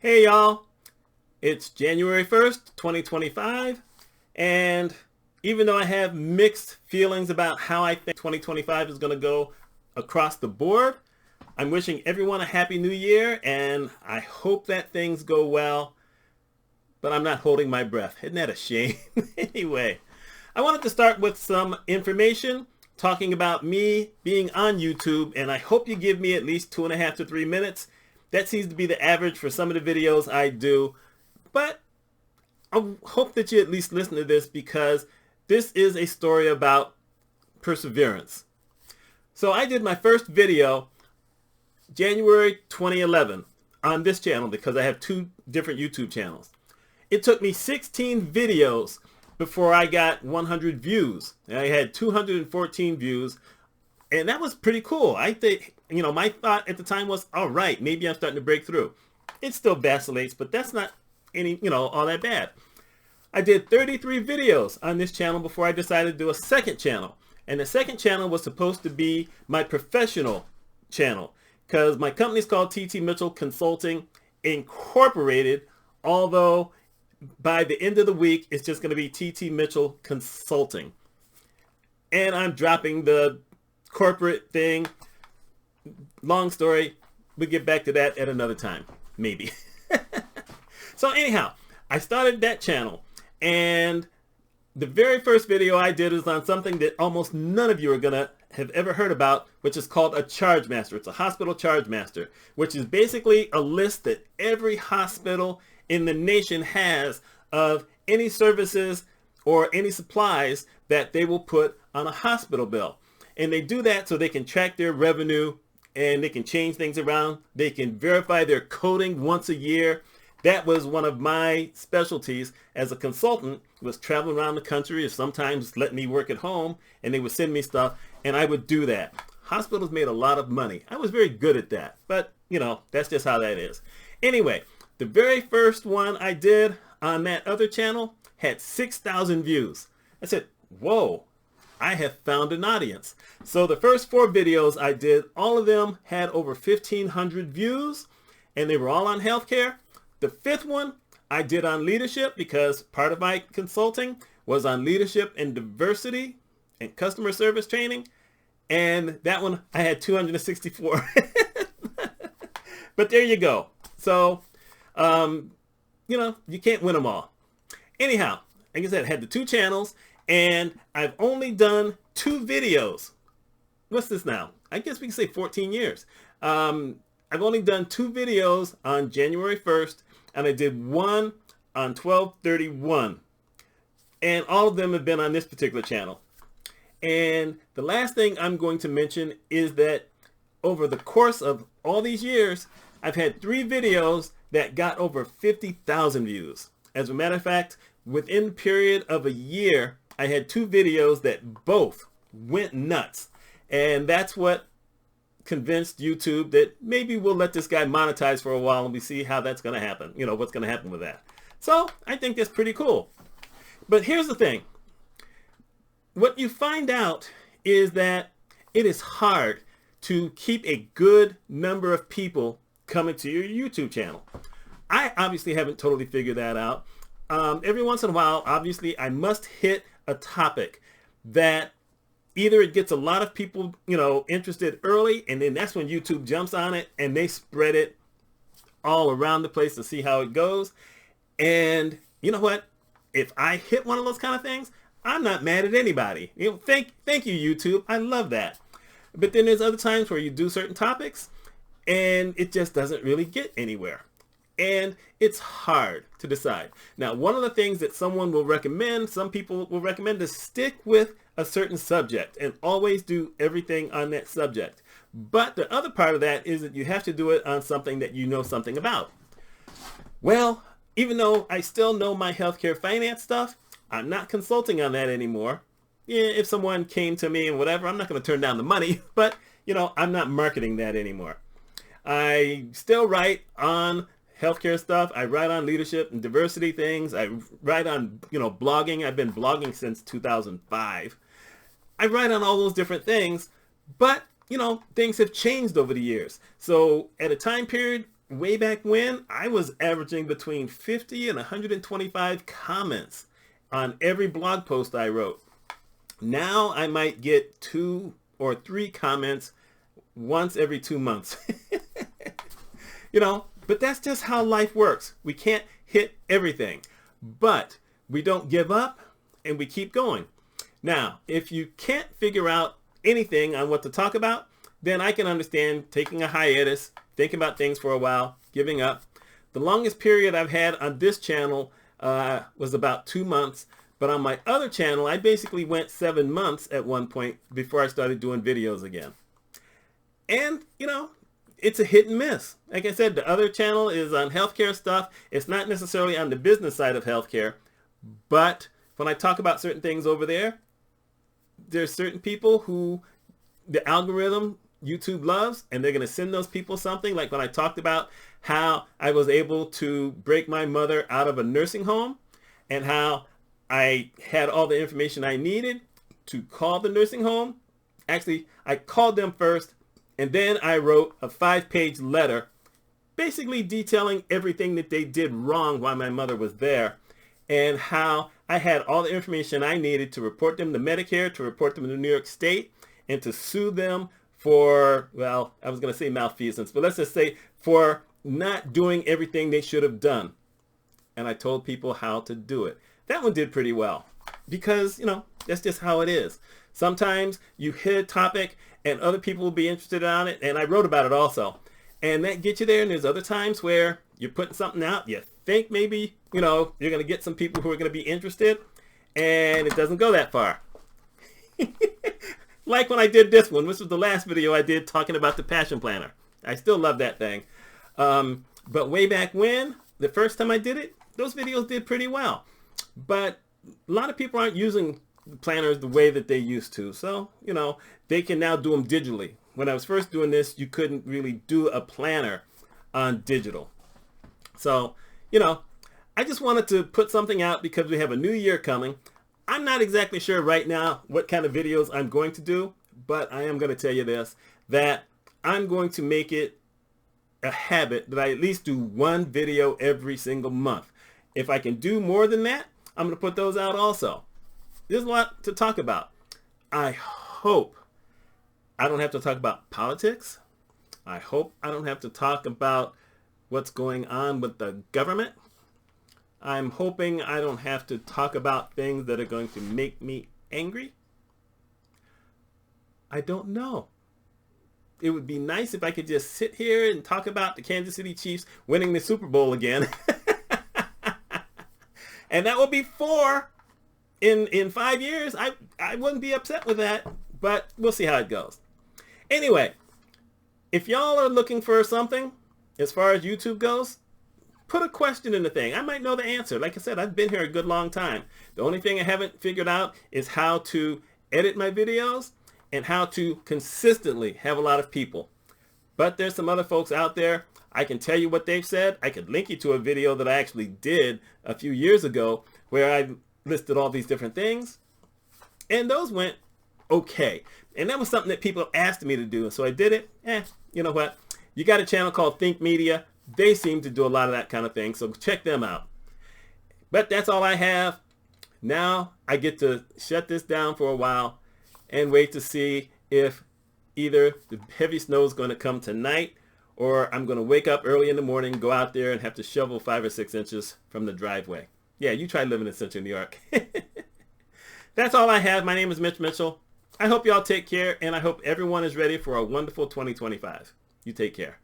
Hey y'all, it's January 1st, 2025, and even though I have mixed feelings about how I think 2025 is going to go across the board, I'm wishing everyone a happy new year, and I hope that things go well, but I'm not holding my breath. Isn't that a shame? Anyway, I wanted to start with some information talking about me being on YouTube, and I hope you give me at least 2.5 to 3 minutes. That seems to be the average for some of the videos I do, but I hope that you at least listen to this because this is a story about perseverance. So I did my first video January 2011 on this channel because I have two different YouTube channels. It took me 16 videos before I got 100 views. I had 214 views, and that was pretty cool. I think, my thought at the time was, all right, maybe I'm starting to break through. It still vacillates, but that's not all that bad. I did 33 videos on this channel before I decided to do a second channel. And the second channel was supposed to be my professional channel because my company's called TT Mitchell Consulting Incorporated, although by the end of the week, it's just going to be TT Mitchell Consulting. And I'm dropping the corporate thing. Long story. We'll get back to that at another time. Maybe. So anyhow, I started that channel. And the very first video I did is on something that almost none of you are going to have ever heard about, which is called a charge master. It's a hospital charge master, which is basically a list that every hospital in the nation has of any services or any supplies that they will put on a hospital bill. And they do that so they can track their revenue and they can change things around. They can verify their coding once a year. That was one of my specialties as a consultant, was traveling around the country or sometimes letting me work at home, and they would send me stuff and I would do that. Hospitals made a lot of money. I was very good at that, but that's just how that is. Anyway, the very first one I did on that other channel had 6,000 views. I said, whoa, I have found an audience. So the first 4 videos I did, all of them had over 1,500 views, and they were all on healthcare. The 5th one I did on leadership because part of my consulting was on leadership and diversity and customer service training. And that one I had 264. But there you go. So, you can't win them all. Anyhow, like I said, I had the 2 channels and I've only done 2 videos. What's this now? I guess we can say 14 years. I've only done 2 videos on January 1st, and I did one on 12/31. And all of them have been on this particular channel. And the last thing I'm going to mention is that over the course of all these years, I've had 3 videos that got over 50,000 views. As a matter of fact, within the period of a year, I had 2 videos that both went nuts. And that's what convinced YouTube that maybe we'll let this guy monetize for a while and we see how that's going to happen. What's going to happen with that. So I think that's pretty cool. But here's the thing. What you find out is that it is hard to keep a good number of people coming to your YouTube channel. I obviously haven't totally figured that out. Every once in a while, obviously, I must hit a topic that either it gets a lot of people, interested early, and then that's when YouTube jumps on it and they spread it all around the place to see how it goes. And you know what? If I hit one of those kind of things, I'm not mad at anybody. Thank you, YouTube. I love that. But then there's other times where you do certain topics and it just doesn't really get anywhere. And it's hard to decide. Now, one of the things that some people will recommend is stick with a certain subject and always do everything on that subject. But the other part of that is that you have to do it on something that you know something about. Well, even though I still know my healthcare finance stuff, I'm not consulting on that anymore. Yeah, if someone came to me and whatever, I'm not going to turn down the money, but I'm not marketing that anymore. I still write on healthcare stuff. I write on leadership and diversity things. I write on, blogging. I've been blogging since 2005. I write on all those different things, but, things have changed over the years. So at a time period, way back when, I was averaging between 50 and 125 comments on every blog post I wrote. Now I might get 2 or 3 comments once every 2 months. You know, but that's just how life works. We can't hit everything, but we don't give up and we keep going. Now, if you can't figure out anything on what to talk about, then I can understand taking a hiatus, thinking about things for a while, giving up. The longest period I've had on this channel was about 2 months, but on my other channel, I basically went 7 months at one point before I started doing videos again. And, you know, it's a hit and miss. Like I said, the other channel is on healthcare stuff. It's not necessarily on the business side of healthcare, but when I talk about certain things over there, there's certain people who the algorithm YouTube loves, and they're going to send those people something. Like when I talked about how I was able to break my mother out of a nursing home and how I had all the information I needed to call the nursing home. Actually, I called them first, and then I wrote a 5-page letter basically detailing everything that they did wrong while my mother was there, and how I had all the information I needed to report them to Medicare, to report them to New York State, and to sue them for, well, I was going to say malfeasance, but let's just say for not doing everything they should have done. And I told people how to do it. That one did pretty well because, you know, that's just how it is. Sometimes you hit a topic and other people will be interested on it, and I wrote about it also. And that gets you there, and there's other times where you're putting something out, you think maybe, you know, you're going to get some people who are going to be interested, and it doesn't go that far. Like when I did this one, which was the last video I did talking about the Passion Planner. I still love that thing. But way back when, the first time I did it, those videos did pretty well. But a lot of people aren't using planners the way that they used to. So, you know, they can now do them digitally. When I was first doing this, you couldn't really do a planner on digital. So, you know, I just wanted to put something out because we have a new year coming. I'm not exactly sure right now what kind of videos I'm going to do, but I am going to tell you this, that I'm going to make it a habit that I at least do one video every single month. If I can do more than that, I'm going to put those out also. There's a lot to talk about. I hope I don't have to talk about politics. I hope I don't have to talk about what's going on with the government. I'm hoping I don't have to talk about things that are going to make me angry. I don't know. It would be nice if I could just sit here and talk about the Kansas City Chiefs winning the Super Bowl again. And that will be 4 in 5 years. I wouldn't be upset with that, but we'll see how it goes. Anyway, if y'all are looking for something as far as YouTube goes, put a question in the thing. I might know the answer. Like I said, I've been here a good long time. The only thing I haven't figured out is how to edit my videos and how to consistently have a lot of people. But there's some other folks out there. I can tell you what they've said. I could link you to a video that I actually did a few years ago where I listed all these different things. And those went okay. And that was something that people asked me to do. So I did it. You know what? You got a channel called Think Media. They seem to do a lot of that kind of thing, so check them out. But that's all I have. Now I get to shut this down for a while and wait to see if either the heavy snow is going to come tonight or I'm going to wake up early in the morning, go out there and have to shovel 5 or 6 inches from the driveway. Yeah, you try living in Central New York. That's all I have. My name is Mitch Mitchell. I hope y'all take care, and I hope everyone is ready for a wonderful 2025. You take care.